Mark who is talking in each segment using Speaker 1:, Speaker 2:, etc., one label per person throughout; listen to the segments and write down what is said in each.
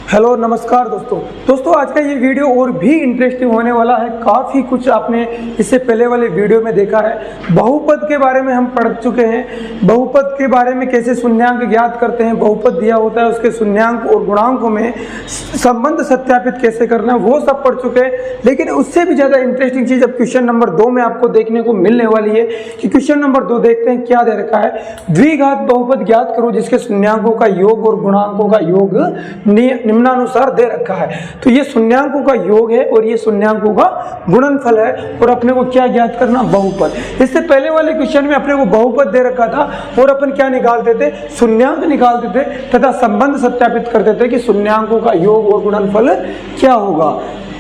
Speaker 1: Hello नमस्कार दोस्तों आज का ये वीडियो और भी इंटरेस्टिंग होने वाला है। काफ़ी कुछ आपने इससे पहले वाले वीडियो में देखा है। बहुपद के बारे में हम पढ़ चुके हैं। बहुपद के बारे में कैसे शून्यांक ज्ञात करते हैं, बहुपद दिया होता है उसके शून्यांक और गुणांकों में संबंध सत्यापित कैसे करना है, वो सब पढ़ चुके हैं। लेकिन उससे भी ज़्यादा इंटरेस्टिंग चीज़ अब क्वेश्चन नंबर 2 में आपको देखने को मिलने वाली है कि क्वेश्चन नंबर 2 देखते हैं क्या दे रखा है। द्विघात बहुपद ज्ञात करो जिसके शून्यांकों का योग और गुणांकों का योग निम्नानुसार दे रखा है। तो ये शून्यांकों का योग है और ये शून्यांकों का गुणनफल है और अपने को क्या ज्ञात करना, बहुपद। इससे पहले वाले क्वेश्चन में अपने को बहुपद दे रखा था और अपन क्या निकालते थे, शून्यांक निकालते थे तथा संबंध सत्यापित करते थे कि शून्यांकों का योग और गुणनफल क्या होगा।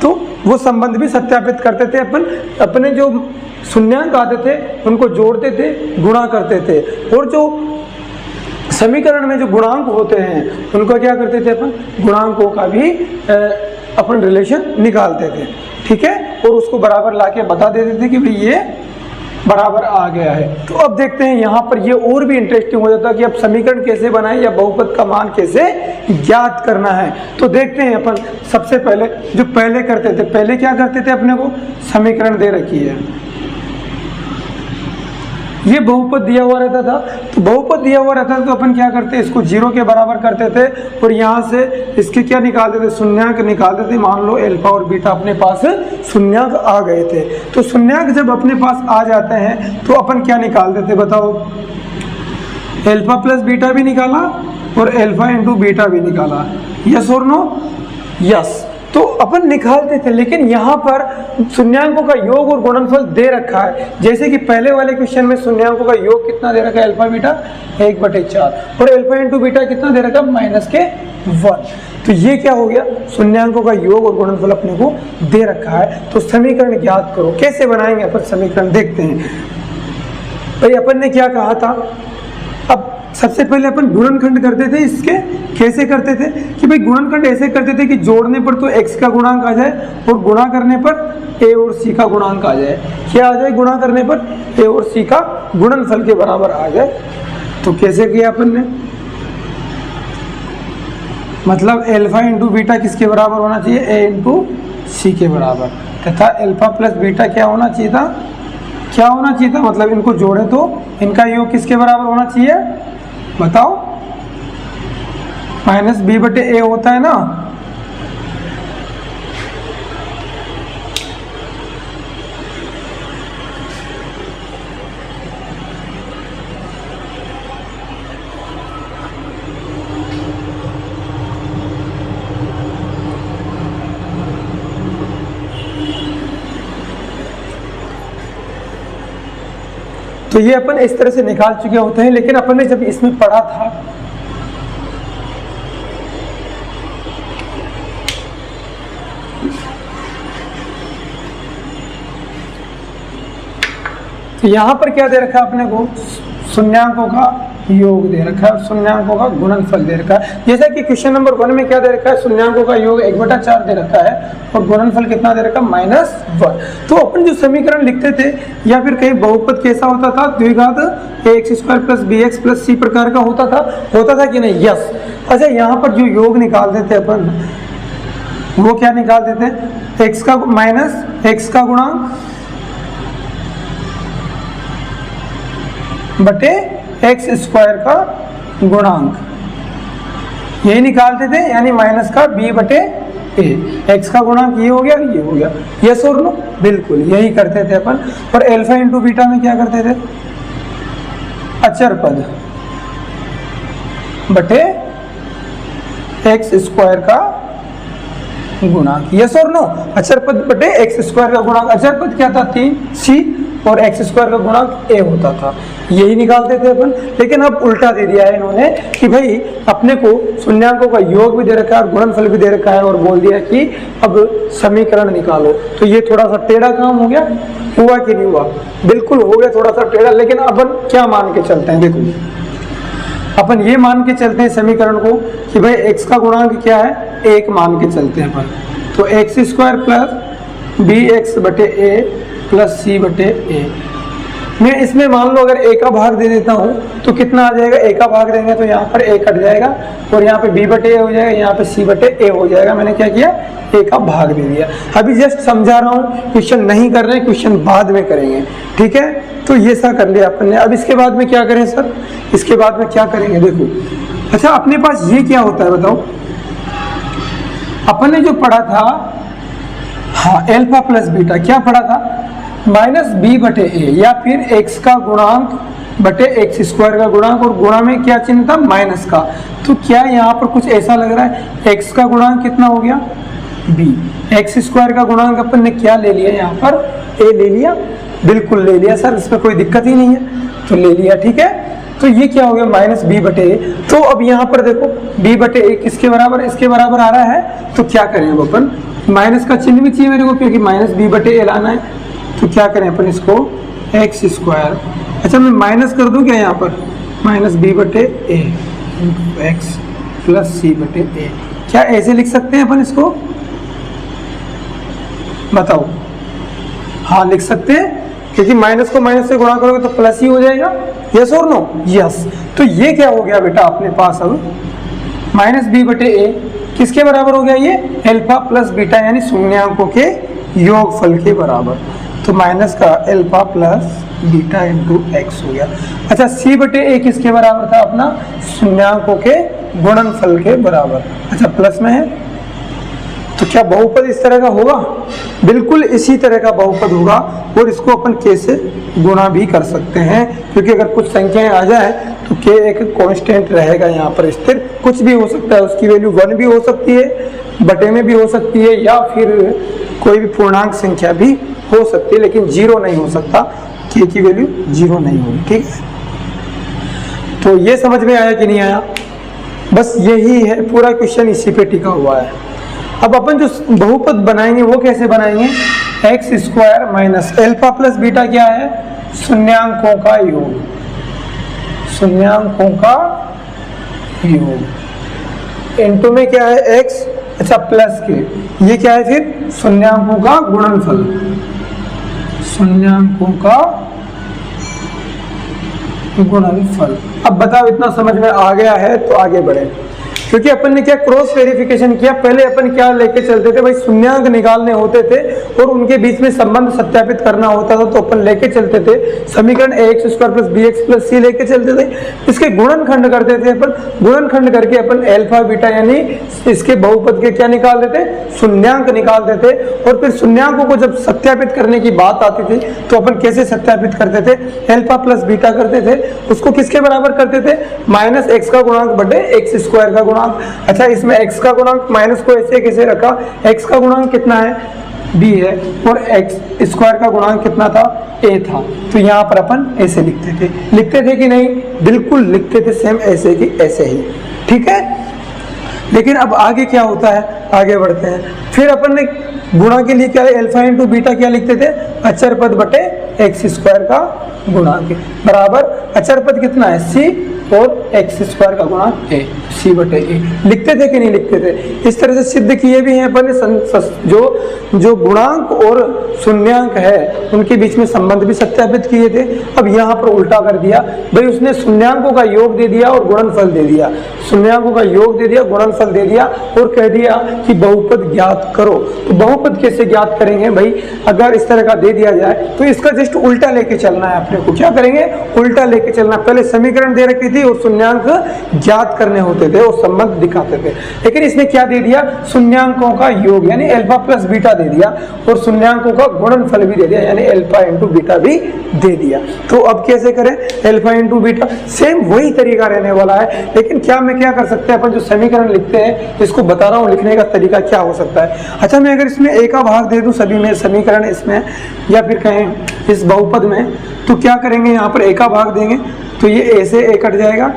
Speaker 1: तो वो संबंध भी सत्यापित करते थे। अपने जो शून्यांक आते थे उनको जोड़ते थे, गुणा करते थे और जो समीकरण में जो गुणांक होते हैं उनको क्या करते थे, अपन गुणांकों का भी अपन रिलेशन निकालते थे। ठीक है, और उसको बराबर लाके बता देते थे कि भाई ये बराबर आ गया है। तो अब देखते हैं यहाँ पर ये और भी इंटरेस्टिंग हो जाता है कि अब समीकरण कैसे बनाएं या बहुपद का मान कैसे ज्ञात करना है। तो देखते हैं अपन सबसे पहले जो पहले करते थे, पहले क्या करते थे, अपने को समीकरण दे रखी है, ये बहुपद दिया हुआ रहता था। तो बहुपद दिया हुआ रहता था तो अपन क्या करते, इसको 0 के बराबर करते थे और यहाँ से इसके क्या निकालते थे, शून्यांक निकालते थे। मान लो अल्फा और बीटा अपने पास शून्यांक आ गए थे। तो शून्यांक जब अपने पास आ जाते हैं तो अपन क्या निकालते थे, बताओ, अल्फा प्लस बीटा भी निकाला और अल्फा इंटू बीटा भी निकाला। यस और नो? यस। तो अपन निकालते थे, लेकिन यहाँ पर शून्यांकों का योग और गुणनफल दे रखा है। जैसे कि पहले वाले क्वेश्चन में शून्यांकों का योग कितना दे रखा है, अल्फा बीटा 1/4 और अल्फा इंटू बीटा कितना दे रखा है, -1। तो ये क्या हो गया, शून्यांकों का योग और गुणनफल अपने को दे रखा है। तो समीकरण ज्ञात करो, कैसे बनाएंगे अपन समीकरण, देखते हैं। भाई अपन ने क्या कहा था, अब सबसे पहले अपन गुणनखंड करते थे। इसके कैसे करते थे कि भाई गुणनखंड ऐसे करते थे कि जोड़ने पर तो x का गुणांक आ जाए और गुणा करने पर a और c का गुणांक आ जाए। क्या आ जाए, गुणा करने पर a और c का गुणनफल के बराबर आ जाए। तो कैसे किया अपन ने, मतलब अल्फा इंटू बीटा किसके बराबर होना चाहिए, a इंटू c के बराबर, तथा अल्फा प्लस बीटा क्या होना चाहिए था, क्या होना चाहिए था, मतलब इनको जोड़े तो इनका योग किसके बराबर होना चाहिए, बताओ, -b/a होता है ना। तो ये अपन इस तरह से निकाल चुके होते हैं। लेकिन अपन ने जब इसमें पढ़ा था तो यहाँ पर क्या दे रखा है अपने को, शून्यांकों का योग दे रखा है और शून्यांकों का गुणनफल दे रखा है। जैसा कि क्वेश्चन नंबर 1 में क्या दे रखा है, शून्यांकों का योग 1/4 दे रखा है और गुणनफल कितना दे रखा है, -1। तो अपन जो समीकरण लिखते थे या फिर कहीं बहुपद कैसा होता था, द्विघात ax² + bx + c प्रकार का होता था कि नहीं, यस। अच्छा, यहाँ पर जो योग निकालते थे अपन, वो क्या निकालते थे, x का x का गुणांक बटे x² का गुणांक, यही निकालते थे, यानी माइनस का b/a। x का गुणांक ये हो गया, ये हो गया। यस और नो? बिल्कुल यही करते थे अपन। और अल्फा इंटू बीटा में क्या करते थे, अचर पद बटे x² का गुणांक। यस और नो? अचर पद बटे x² का गुणांक, अचर पद क्या था, 3c और x² का गुणांक a होता था, यही निकालते थे अपन। लेकिन अब उल्टा दे दिया है इन्होंने कि भाई अपने को शून्यांकों का योग भी दे रखा है और गुणनफल भी दे रखा है और बोल दिया कि अब समीकरण निकालो। तो ये थोड़ा सा टेढ़ा काम हो गया, हुआ कि नहीं हुआ, बिल्कुल हो गया थोड़ा सा टेढ़ा। लेकिन अपन क्या मान के चलते हैं, देखो अपन ये मान के चलते हैं समीकरण को कि भाई x का गुणांक क्या है, 1 मान के चलते हैं अपन। तो x² + bx/a + c/a मैं इसमें मान लो अगर a का भाग दे देता हूँ तो कितना आ जाएगा, a का भाग देंगे तो यहाँ पर a कट जाएगा और यहाँ पे b बटे a हो जाएगा, यहाँ पे c बटे a हो जाएगा। मैंने क्या किया, a का भाग दे दिया। अभी जस्ट समझा रहा हूँ, क्वेश्चन नहीं कर रहे हैं, क्वेश्चन बाद में करेंगे, ठीक है। तो ये सा कर लिया अपन ने। अब इसके बाद में क्या करें सर, इसके बाद में क्या करेंगे, देखो अच्छा अपने पास ये क्या होता है बताओ, अपन ने जो पढ़ा था, हाँ एल्फा प्लस बीटा, क्या पढ़ा था, माइनस बी बटे ए या फिर एक्स का गुणांक बटे एक्स स्क्वायर का गुणांक, और गुणा में क्या चिन्ह था, माइनस का। तो क्या यहाँ पर कुछ ऐसा लग रहा है, एक्स का गुणांक कितना हो गया, बी, एक्स स्क्वायर का गुणांक अपन ने क्या ले लिया, यहाँ पर ए ले लिया, बिल्कुल ले लिया सर, इसमें कोई दिक्कत ही नहीं है, तो ले लिया, ठीक है। तो ये क्या हो गया, माइनस बी बटे ए। तो अब यहाँ पर देखो बी बटे ए किसके बराबर, इसके बराबर आ रहा है, तो क्या करें अब अपन, माइनस का चिन्ह भी चाहिए मेरे को, क्योंकि माइनस बी बटे ए लाना है। तो क्या करें अपन इसको, एक्स स्क्वायर, अच्छा मैं माइनस कर दूं क्या यहाँ पर, माइनस बी बटे ए इंटू एक्स प्लस सी बटे ए, क्या ऐसे लिख सकते हैं अपन इसको, बताओ, हाँ लिख सकते हैं, क्योंकि माइनस को माइनस से गुणा करोगे तो प्लस ही हो जाएगा, यस और नो, यस। तो ये क्या हो गया बेटा अपने पास, अब माइनस बी बटे ए किसके बराबर हो गया, ये एल्फा प्लस बीटा यानी शून्यांकों के योगफल के बराबर। तो माइनस का alpha plus beta into x हो गया। अच्छा सी बटे ए किसके बराबर था अपना, शून्यांकों के गुणनफल के बराबर। अच्छा प्लस में है, तो क्या बहुपद इस तरह का होगा, बिल्कुल इसी तरह का बहुपद होगा, और इसको अपन के से गुणा भी कर सकते हैं, क्योंकि अगर कुछ संख्याएं आ जाए तो के एक कांस्टेंट रहेगा यहाँ पर स्थिर, कुछ भी हो सकता है, उसकी वैल्यू 1 भी हो सकती है, बटे में भी हो सकती है, या फिर कोई भी पूर्णांक संख्या भी हो सकती है, लेकिन 0 नहीं हो सकता, के की वैल्यू 0 नहीं होगी, ठीक है। तो ये समझ में आया कि नहीं आया, बस यही है पूरा क्वेश्चन, इसी पे टिका हुआ है। अब अपन जो बहुपद बनाएंगे वो कैसे बनाएंगे, x square minus alpha plus beta क्या है, शून्यांकों का योग, शून्यांकों का योग, इनटू में क्या है एक्स, अच्छा प्लस के, ये क्या है फिर शून्यांकों का गुणनफल, शून्यांकों का गुणनफल। अब बताओ इतना समझ में आ गया है तो आगे बढ़े, क्योंकि अपन ने क्या क्रॉस वेरिफिकेशन किया, पहले अपन क्या लेके चलते थे भाई, शून्यांक निकालने होते थे और उनके बीच में संबंध सत्यापित करना होता था, तो अपन लेके चलते थे समीकरण ax square plus bx plus c लेके चलते थे, इसके गुणनखंड करते थे अपन, गुणनखंड करके अपन एल्फा बीटा यानी इसके बहुपद के क्या निकाल देते, शून्यांक निकाल देते, और फिर शून्यांकों को जब सत्यापित करने की बात आती थी तो अपन कैसे सत्यापित करते थे, एल्फा प्लस बीटा करते थे, उसको किसके बराबर करते थे, माइनस एक्स का गुणांक बटे एक्स स्क्वायर का गुणांक। अच्छा इसमें x का गुणांक माइनस को ऐसे कैसे रखा, x का गुणांक कितना है, b है, और x स्क्वायर का गुणांक कितना था, a था, तो यहाँ पर अपन ऐसे लिखते थे कि नहीं, बिल्कुल लिखते थे सेम ऐसे की ऐसे ही, ठीक है। लेकिन अब आगे क्या होता है, आगे बढ़ते हैं, फिर अपन ने गुणा के लिए क्या है, एल्फा इंटू बीटा क्या लिखते थे, अचर पद बटे एक्स स्क्वायर का गुणांक बराबर, अचर पद कितना है c और एक्स स्क्वायर का गुणांक a, c बटे a, लिखते थे कि नहीं लिखते थे, इस तरह से सिद्ध किए भी हैं अपन ने, जो गुणांक और शून्यांक है उनके बीच में संबंध भी सत्यापित किए थे। अब यहाँ पर उल्टा कर दिया भाई, उसने शून्यांकों का योग दे दिया और गुणनफल दे दिया, शून्यांकों का योग दे दिया, गुणनफल दे दिया, और कह दिया कि बहुपद ज्ञात करो। तो बहुपद कैसे ज्ञात करेंगे भाई, अगर इस तरह का दे दिया जाए तो इसका जस्ट उल्टा लेके चलना है अपने को, क्या करेंगे, उल्टा लेके चलना। पहले समीकरण दे रखी थी और शून्यांक ज्ञात करने होते थे और संबंध दिखाते थे, लेकिन इसने क्या दे दिया, शून्यांकों का योग यानी एल्फा प्लस बीटा दे दिया, और शून्यांकों का गुणनफल भी दे दिया यानी एल्फा इंटू बीटा भी दे दिया। तो अब कैसे करें, एल्फा इंटू बीटा, सेम वही तरीका रहने वाला है, लेकिन क्या कर सकते हैं अपन, जो समीकरण लिखते हैं इसको बता रहा हूँ लिखने का तरीका क्या हो सकता है। अच्छा मैं अगर इसमें a का भाग दे दूं सभी में, समीकरण इसमें या फिर कहें इस बहुपद में, तो क्या करेंगे, यहाँ पर a का भाग देंगे तो ये a से a कट जाएगा,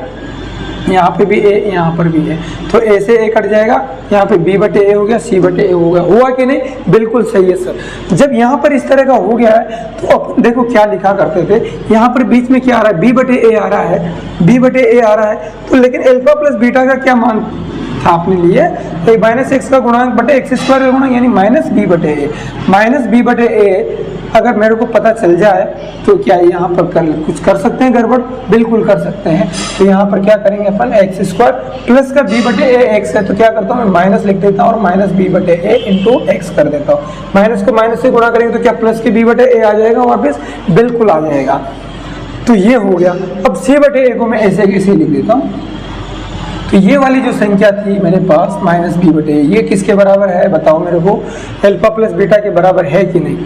Speaker 1: यहाँ पे भी a, यहाँ पर भी a, तो a से a कट जाएगा, यहाँ पे b बटे a हो गया, c बटे a हो गया, हुआ कि नहीं, बिल्कुल सही है सर। जब यहाँ पर इस तरह का हो गया है तो अपन देखो क्या लिखा करते थे, यहाँ पर बीच में क्या आ रहा है, b बटे a आ रहा है, b बटे a आ रहा है, तो लेकिन एल्फा प्लस बीटा का क्या मान था आपने लिए, तो माइनस एक्स का गुणांक बटे एक्स स्क्वायर का गुणांक यानी माइनस बी बटे ए, माइनस बी बटे ए अगर मेरे को पता चल जाए तो क्या यहाँ पर कुछ कर सकते हैं गड़बड़? बिल्कुल कर सकते हैं। तो यहाँ पर क्या करेंगे अपन, एक्स स्क्वायर प्लस का बी बटे ए एक्स है, तो क्या करता हूँ मैं माइनस लिख देता हूँ और माइनस बी बटे ए इंटू एक्स कर देता हूँ। माइनस को माइनस से गुणा करेंगे तो क्या प्लस के बी बटे ए आ जाएगा वापस? बिल्कुल आ जाएगा। तो ये हो गया। अब सी बटे ए को मैं ऐसे कैसे लिख देता हूँ, तो ये वाली जो संख्या थी मेरे पास माइनस बी बटे ए, ये किसके बराबर है बताओ मेरे को? अल्फा प्लस बीटा के बराबर है कि नहीं?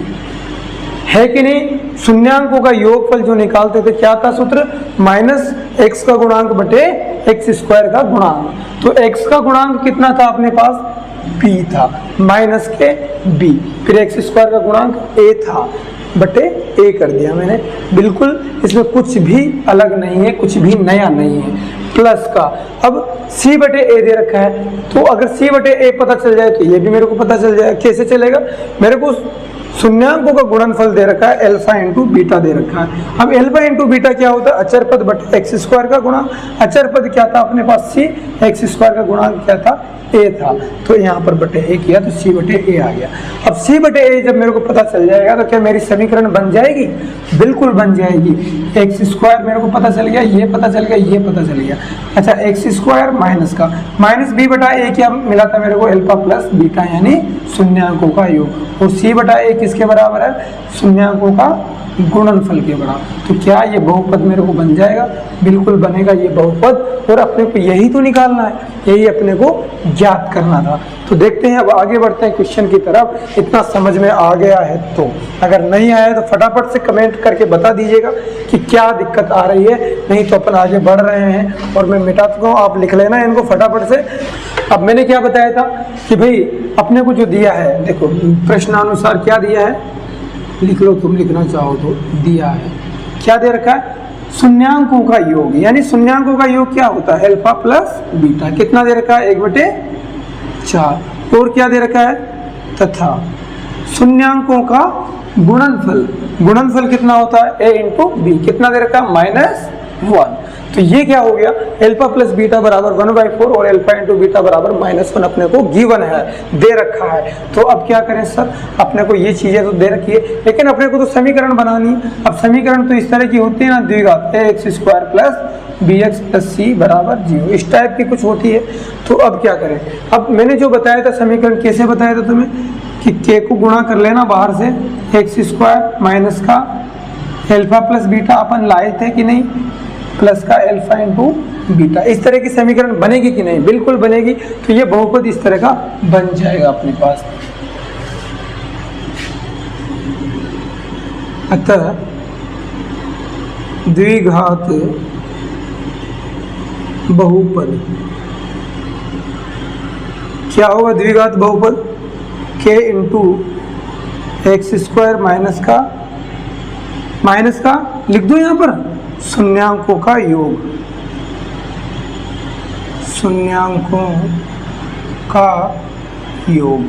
Speaker 1: है कि नहीं? शून्यांकों का योगफल जो निकालते थे क्या था सूत्र? माइनस एक्स का गुणांक बटे एक्स स्क्वायर का गुणांक। तो एक्स का गुणांक कितना था अपने पास? बी था, माइनस के बी, फिर एक्स स्क्वायर का गुणांक ए था बटे ए कर दिया मैंने। बिल्कुल इसमें कुछ भी अलग नहीं है, कुछ भी नया नहीं है। प्लस का अब c बटे ए दे रखा है, तो अगर c बटे ए पता चल जाए तो ये भी मेरे को पता चल जाए। कैसे चलेगा? मेरे को शून्यांकों का गुणनफल दे रखा है, अल्फा इंटू बीटा दे रखा है। अब अल्फा इंटू बीटा क्या होता है? अचर पद बटे एक्स स्क्वायर का गुणा। अचर पद क्या था अपने पास? c, एक्स स्क्वायर का गुणांक क्या था? ए था, तो यहाँ पर बटे ए किया तो c बटे ए आ गया। अब c बटे ए जब मेरे को पता चल जाएगा तो क्या मेरी समीकरण बन जाएगी? बिल्कुल बन जाएगी। एक्स स्क्वायर मेरे को पता चल गया, ये पता चल गया, ये पता चल गया। अच्छा, एक्स स्क्वायर माइनस का माइनस बी बटा ए क्या मिला था मेरे को? अल्फा प्लस बीटा यानी शून्यांकों का योग। और c बटा ए किसके बराबर है? शून्यांकों का गुणनफल के बराबर। तो क्या ये बहुपद मेरे को बन जाएगा? बिल्कुल बनेगा ये बहुपद। और अपने को यही तो निकालना है, यही अपने को ज्ञात करना था। तो देखते हैं, अब आगे बढ़ते हैं क्वेश्चन की तरफ। इतना समझ में आ गया है तो, अगर नहीं आया है तो फटाफट से कमेंट करके बता दीजिएगा कि क्या दिक्कत आ रही है, नहीं तो अपन आगे बढ़ रहे हैं। और मैं मिटा चुका हूँ, आप लिख लेना इनको फटाफट से। अब मैंने क्या बताया था कि भाई अपने को जो दिया है, देखो प्रश्नानुसार क्या दिया है, लिख लो तुम लिखना चाहो तो। दिया है क्या दे रखा है? शून्यांकों का योग, यानी शून्यांकों का योग क्या होता है? Alpha plus beta. कितना दे रखा है? 1/4। और क्या दे रखा है? तथा शून्यांकों का गुणनफल। गुणनफल कितना होता है? a into B. कितना दे रखा है? -1। तो ये क्या हो गया? अल्फा प्लस बीटा बराबर 1/4 और अल्फा इंटू बीटा बराबर -1 अपने को गिवन है, दे रखा है। तो अब क्या करें सर, अपने को ये चीजें तो दे रखी है, लेकिन अपने को तो समीकरण बनानी है। अब समीकरण तो इस तरह की होती है ना, द्विघात ax square plus bx plus c बराबर 0, इस टाइप की कुछ होती है। तो अब क्या करें? अब मैंने जो बताया था समीकरण, कैसे बताया था तुम्हें कि k को गुणा कर लेना बाहर से, एक्स स्क्वायर माइनस का अल्फा प्लस बीटा अपन लाए थे कि नहीं, प्लस का अल्फा इंटू बीटा। इस तरह की समीकरण बनेगी कि नहीं? बिल्कुल बनेगी। तो ये बहुपद इस तरह का बन जाएगा अपने पास। अतः द्विघात बहुपद क्या होगा? द्विघात बहुपद k into x square minus का लिख दो यहाँ पर शून्यांकों का योग, शून्यांकों का योग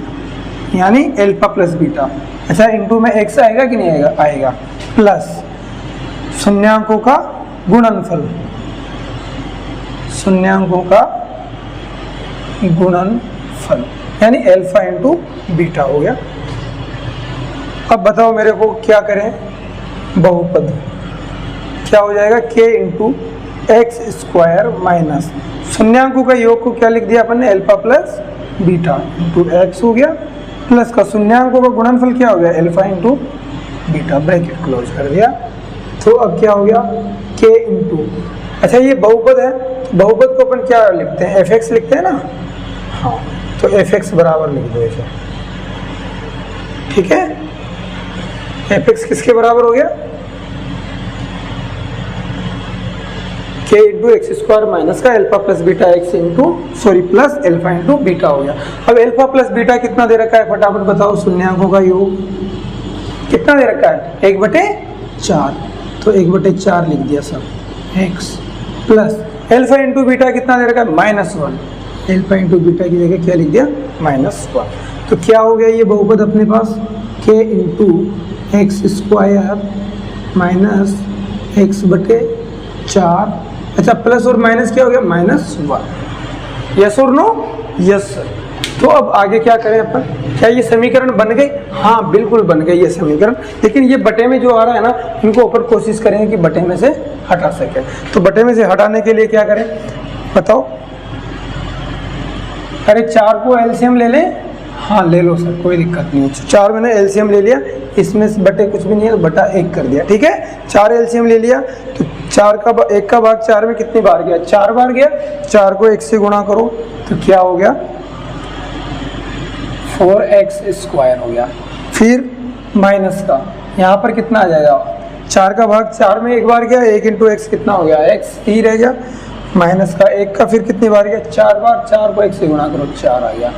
Speaker 1: यानी अल्फा प्लस बीटा। अच्छा, इंटू में एक्स आएगा कि नहीं आएगा? आएगा। प्लस शून्यांकों का गुणनफल, शून्यांकों का गुणनफल यानी अल्फा इंटू बीटा हो गया। अब बताओ मेरे को क्या करें? बहुपद क्या हो जाएगा? k into x square minus शून्यांकों का योग को क्या लिख दिया अपन ने? Alpha plus beta into x हो गया, प्लस का शून्यांकों का गुणनफल क्या हो गया? Alpha into beta, bracket close कर दिया। तो अब क्या हो गया? k इंटू, अच्छा ये बहुपद है, बहुपद को अपन क्या लिखते हैं? fx लिखते हैं ना। हाँ, तो fx बराबर लिख दो ऐसे, ठीक है। fx किसके बराबर हो गया? k into x square minus का alpha plus beta x into plus alpha into beta हो गया। अब अल्फा प्लस बीटा कितना दे रखा है? फटाफट बताओ। शून्यांकों का योग कितना दे रखा है? 1/4। तो 1/4 लिख दिया सब, x plus alpha into beta कितना दे रखा है? -1। अल्फा इंटू बीटा की जगह क्या लिख दिया? -1। तो क्या हो गया ये बहुपद अपने पास? k into x square minus x/4। अच्छा, प्लस और माइनस क्या हो गया? -1। यस और नो? Yes sir. तो अब आगे क्या करें अपन, क्या ये समीकरण बन गई? हाँ बिल्कुल बन गई ये समीकरण, लेकिन ये बटे में जो आ रहा है ना, इनको ऊपर कोशिश करेंगे कि बटे में से हटा सके। तो बटे में से हटाने के लिए क्या करें बताओ? अरे 4 को एलसीएम ले लें? हाँ ले लो सर, कोई दिक्कत नहीं है। 4 मैंने एलसीएम ले लिया, इसमें से बटे कुछ भी नहीं है तो बटा 1 कर दिया, ठीक है। 4 एलसीएम ले लिया तो 4 का 1 का भाग 4 में कितनी बार गया? 4 बार गया। 4 को 1 से गुणा करो तो क्या हो गया? 4x² हो गया। फिर माइनस का यहाँ पर कितना आ जाएगा? 4 का भाग 4 में 1 बार गया, 1 × x कितना हो गया? x ही रह गया। माइनस का 1 का फिर कितनी बार गया? 4 बार। 4 को 1 से गुणा करो, 4 आ गया,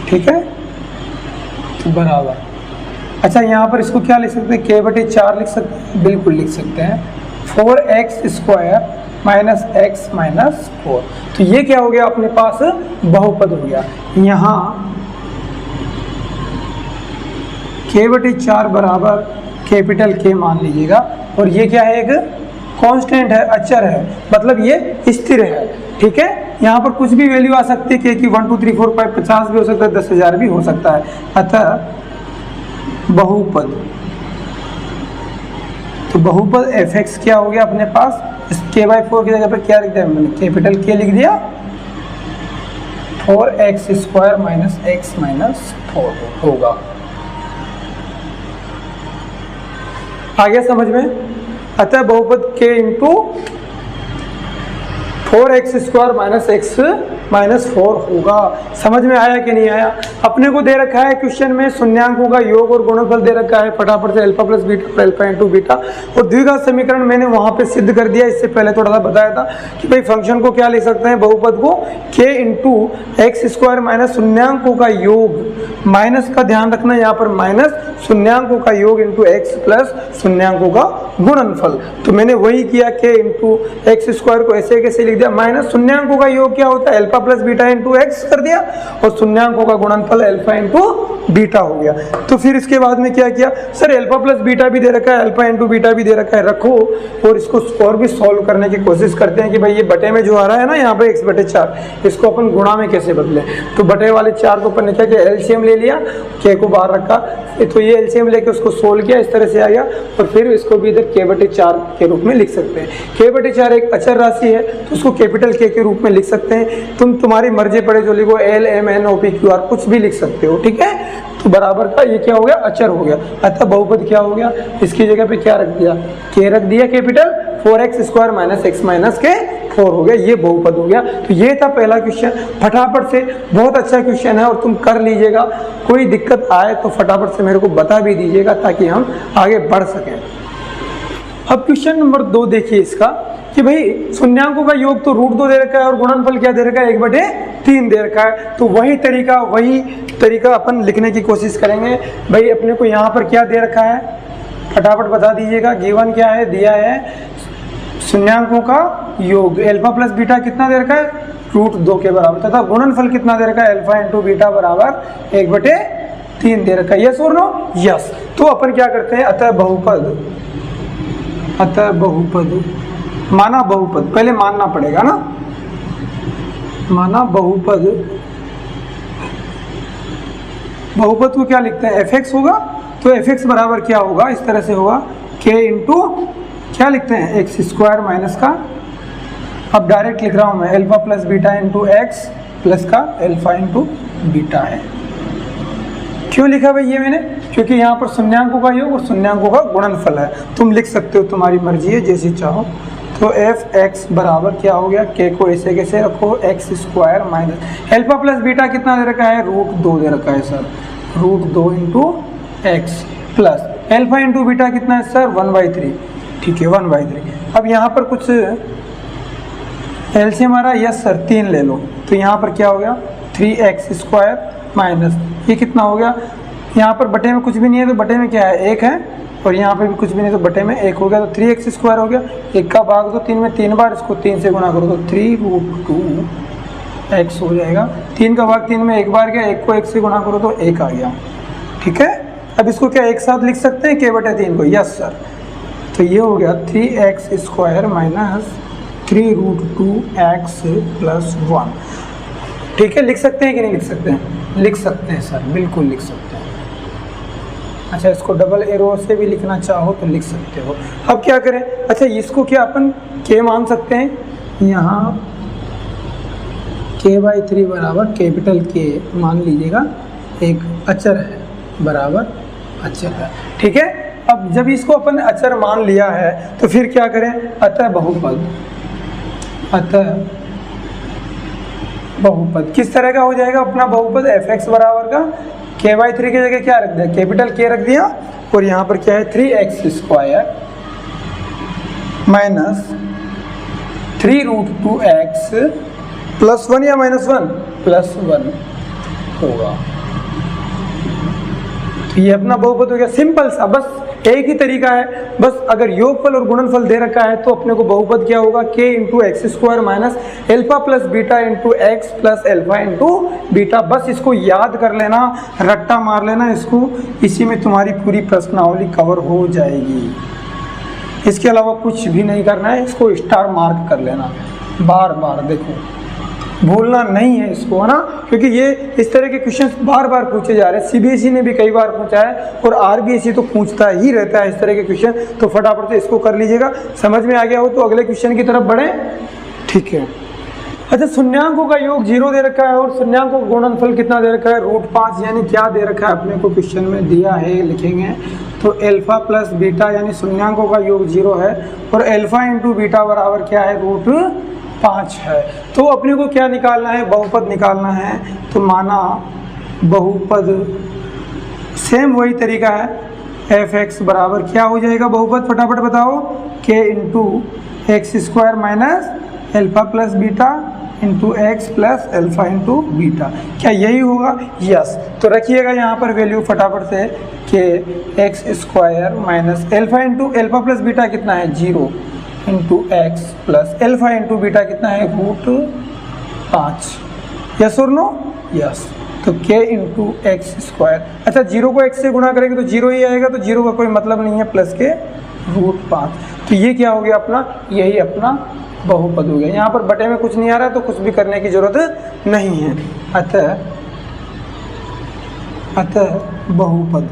Speaker 1: ठीक है। तो बराबर, अच्छा यहाँ पर इसको क्या लिख सकते हैं? k/4 लिख सकते हैं, बिल्कुल लिख सकते हैं। 4x² - x - 4। तो ये क्या हो गया अपने पास? बहुपद हो गया। यहाँ k/4 बराबर कैपिटल K मान लीजिएगा, और ये क्या है? एक कांस्टेंट है, अचर है, मतलब ये स्थिर है, ठीक है। यहाँ पर कुछ भी वैल्यू आ सकती है कि 1 2 3 4 5 50 भी हो सकता है, 10,000 भी हो सकता है। अतः बहुपद, तो बहुपद fx क्या हो गया अपने पास? इस k/4 की जगह पर क्या लिख दिया मैंने? कैपिटल K लिख दिया। 4x² - x - 4 होगा। आ गया समझ में? अतः बहुपद k × 4x² - x - 4 होगा। समझ में आया कि नहीं आया? अपने को दे रखा है क्वेश्चन में शून्यांकों का योग और गुणनफल दे रखा है, फटाफट से अल्फा प्लस बीटा और अल्फा इंटू बीटा, और द्विघात समीकरण मैंने वहां पे सिद्ध कर दिया। इससे पहले थोड़ा सा बताया था कि भाई फंक्शन को क्या लिख सकते हैं? बहुपद को k × x² माइनस शून्यांकों का योग, माइनस का ध्यान रखना यहाँ पर, माइनस शून्यांकों का योग इंटू x प्लस शून्यांकों का गुणनफल। तो मैंने वही किया, k × x² को ऐसे कैसे लिख दिया? माइनस शून्यांकों का योग क्या होता है? Alpha plus beta into x कर दिया, और शून्यांकों का गुणनफल अल्फा इंटू बीटा हो गया। तो फिर इसके बाद में क्या किया? सर अल्फा प्लस बीटा भी दे रखा है, अल्फा इंटू बीटा भी दे रखा है, रखो और इसको और भी सॉल्व करने की कोशिश करते हैं कि भाई ये बटे में जो आ रहा है ना यहाँ पे x/4, इसको अपन गुणा में कैसे बदले। तो बटे वाले 4 को अपन ने क्या किया? एलसीएम ले लिया, k को बाहर रखा, तो ये एलसीएम लेके उसको सोल्व किया, इस तरह से आ गया। और फिर इसको भी इधर k/4 के रूप में लिख सकते हैं। k/4 एक अचर राशि है, तो उसको कैपिटल K के रूप में लिख सकते हैं। तुम्हारी मर्जी पड़े, जो लिखो L M N O P Q R कुछ भी लिख सकते हो, ठीक है। तो बराबर का ये क्या हो गया? अचर हो गया। अतः बहुपद क्या हो गया? इसकी जगह पे क्या रख दिया? K रख दिया कैपिटल, 4x² - x - 4 हो गया, ये बहुपद हो गया। तो ये था पहला क्वेश्चन। फटाफट से, बहुत अच्छा क्वेश्चन है और तुम कर लीजिएगा। कोई दिक्कत आए तो फटाफट से मेरे को बता भी दीजिएगा ताकि हम आगे बढ़ सकें। अब क्वेश्चन नंबर 2 देखिए इसका, कि भाई शून्यांकों का योग तो √2 दे रखा है और गुणनफल क्या दे रखा है? 1/3 दे रखा है। तो वही तरीका अपन लिखने की कोशिश करेंगे। भाई अपने को यहाँ पर क्या दे रखा है? फटाफट बता दीजिएगा। गिवन क्या है? दिया है शून्यांकों का योग, अल्फा प्लस बीटा कितना दे रखा है? √2 के बराबर, तथा गुणनफल कितना दे रखा है? अल्फा इंटू बीटा बराबर 1/3 दे रखा है। यस और नो? यस। तो अपन क्या करते हैं? अतः बहुपद माना बहुपद, पहले मानना पड़ेगा ना, माना बहुपद को क्या लिखते हैं? fx होगा। तो fx बराबर क्या होगा? इस तरह से होगा, k इंटू क्या लिखते हैं? x² माइनस का, अब डायरेक्ट लिख रहा हूं मैं, alpha plus beta into x plus का अल्फा इंटू बीटा है। क्यों लिखा भाई ये मैंने? क्योंकि यहाँ पर शून्यांकों का योग और शून्यांकों का गुणनफल है। तुम लिख सकते हो, तुम्हारी मर्जी है, जैसे चाहो। तो fx बराबर क्या हो गया? k को ऐसे कैसे रखो? x² minus alpha plus beta कितना दे रखा है? √2 दे रखा है sir, √2 into x plus alpha into beta कितना है सर? 1/3, ठीक है 1/3। अब यहाँ पर कुछ एलसीएम आ रहा है? यस सर, 3 ले लो। तो यहाँ पर क्या हो गया? 3x² माइनस ये कितना हो गया? यहाँ पर बटे में कुछ भी नहीं है, तो बटे में क्या है? 1 है, और यहाँ पे भी कुछ भी नहीं, तो बटे में 1 हो गया। तो 3x² हो गया। 1 का भाग तो 3 में 3 बार, इसको 3 से गुणा करो तो 3√2x हो जाएगा। 3 का भाग 3 में 1 बार गया, 1 को 1 से गुणा करो तो 1 आ गया, ठीक है। अब इसको क्या एक साथ लिख सकते हैं? k/3 को? Yes sir. तो ये हो गया 3x² माइनस 3√2x प्लस 1। ठीक है, लिख सकते हैं कि नहीं लिख सकते हैं? लिख सकते हैं सर, बिल्कुल लिख सकते हैं। अच्छा, इसको डबल एरो से भी लिखना चाहो तो लिख सकते हो। अब क्या करें? अच्छा, इसको क्या अपन के मान सकते हैं? यहाँ k/3 बराबर कैपिटल के मान लीजिएगा, एक अचर है बराबर अचर है, ठीक है। अब जब इसको अपन अचर मान लिया है तो फिर क्या करें? अतः बहुपद, अतः बहुपद किस तरह का हो जाएगा अपना बहुपद? fx बराबर का k/3 की जगह क्या रख दिया? कैपिटल K रख दिया, और यहाँ पर क्या है? 3x² माइनस 3√2x +1 या -1? +1 होगा। तो ये अपना बहुपद हो गया, सिंपल सा, बस एक ही तरीका है। बस अगर योगफल और गुणनफल दे रखा है तो अपने को बहुपद क्या होगा? k × x² minus alpha plus beta into x plus alpha into beta. बस इसको याद कर लेना, रट्टा मार लेना इसको, इसी में तुम्हारी पूरी प्रश्नावली कवर हो जाएगी। इसके अलावा कुछ भी नहीं करना है, इसको स्टार मार्क कर लेना, बार बार देखो, भूलना नहीं है इसको, है ना, क्योंकि ये इस तरह के क्वेश्चन बार बार पूछे जा रहे हैं। सीबीएसई ने भी कई बार पूछा है और आरबीएसई तो पूछता ही रहता है इस तरह के क्वेश्चन। तो फटाफट से इसको कर लीजिएगा। समझ में आ गया हो तो अगले क्वेश्चन की तरफ बढ़े, ठीक है। अच्छा, शून्यांकों का योग 0 दे रखा है और शून्यांकों का गुणनफल कितना दे रखा है? √5। यानी क्या दे रखा है अपने को क्वेश्चन में दिया है, लिखेंगे तो अल्फा प्लस बीटा, यानी शून्यांकों का योग 0 है और अल्फा इंटू बीटा बराबर क्या है? √5 है। तो अपने को क्या निकालना है? बहुपद निकालना है। तो माना बहुपद सेम वही तरीका है, fx बराबर क्या हो जाएगा बहुपद? फटाफट बताओ, k × x² minus alpha plus beta into x plus alpha into beta. क्या यही होगा? यस। तो रखिएगा यहाँ पर वैल्यू फटाफट से, k x² minus alpha into alpha plus beta कितना है? 0 into x plus alpha into beta कितना है? √5। यस और नो? यस। तो k × x²। अच्छा, 0 को x से गुणा करेंगे तो 0 ही आएगा, तो 0 का कोई मतलब नहीं है, प्लस के √5। तो ये क्या हो गया अपना? यही अपना बहुपद हो गया। यहाँ पर बटे में कुछ नहीं आ रहा है तो कुछ भी करने की जरूरत नहीं है। अतः बहुपद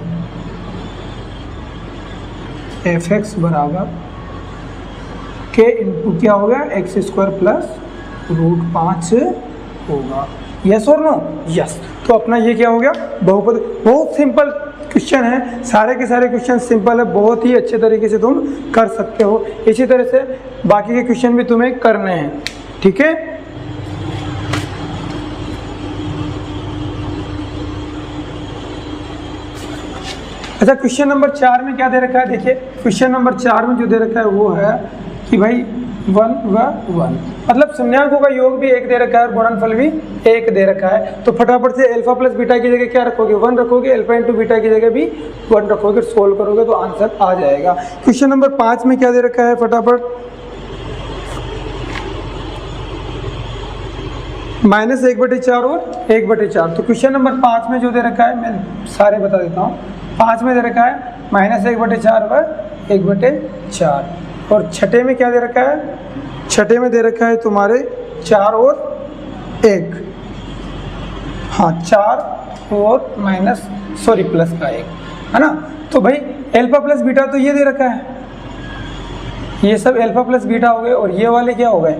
Speaker 1: fx बराबर k × क्या हो गया? x² प्लस √5 होगा। यस और नो? यस। तो अपना ये क्या हो गया? बहुपद। बहुत सिंपल क्वेश्चन है, सारे के सारे क्वेश्चन सिंपल है, बहुत ही अच्छे तरीके से तुम कर सकते हो। इसी तरह से बाकी के क्वेश्चन भी तुम्हें करने हैं, ठीक है। अच्छा, क्वेश्चन नंबर 4 में क्या दे रखा है? देखिए, क्वेश्चन नंबर 4 में जो दे रखा है वो है कि भाई 1 व 1, मतलब शून्यांकों का योग भी 1 दे रखा है और गुणनफल भी 1 दे रखा है। तो फटाफट से अल्फा प्लस बीटा की जगह क्या रखोगे? 1 रखोगे, अल्फा इंटू बीटा की जगह भी 1 रखोगे, सोल्व करोगे तो आंसर आ जाएगा। क्वेश्चन नंबर 5 में क्या दे रखा है? फटाफट -1/4 और 1/4। तो क्वेश्चन नंबर 5 में जो दे रखा है, मैं सारे बता देता हूँ। 5 में दे रखा है -1/4 व 1/4, और छठे में क्या दे रखा है? छठे में दे रखा है तुम्हारे 4 और 1, हाँ 4 और प्लस का 1, है ना। तो भाई अल्फा प्लस बीटा तो ये दे रखा है, ये सब अल्फा प्लस बीटा हो गए, और ये वाले क्या हो गए?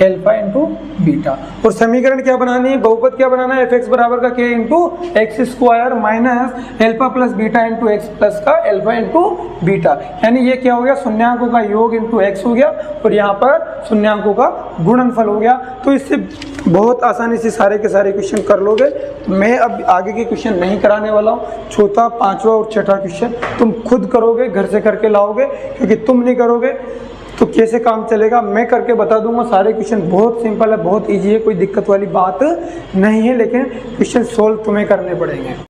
Speaker 1: Alpha into beta. और समीकरण क्या बनानी है? बहुपद क्या बनाना है? fx बराबर का k × x² minus alpha plus beta into x plus का अल्फा इंटू बीटा। यानी ये क्या हो गया? शून्यांकों का योग इंटू x हो गया, और यहाँ पर शून्यांकों का गुणनफल हो गया। तो इससे बहुत आसानी से सारे के सारे क्वेश्चन कर लोगे। मैं अब आगे के क्वेश्चन नहीं कराने वाला हूँ। चौथा, पाँचवा और छठा क्वेश्चन तुम खुद करोगे, घर से करके लाओगे, क्योंकि तुम नहीं करोगे तो कैसे काम चलेगा? मैं करके बता दूंगा। सारे क्वेश्चन बहुत सिंपल है, बहुत इजी है, कोई दिक्कत वाली बात नहीं है, लेकिन क्वेश्चन सोल्व तुम्हें करने पड़ेंगे।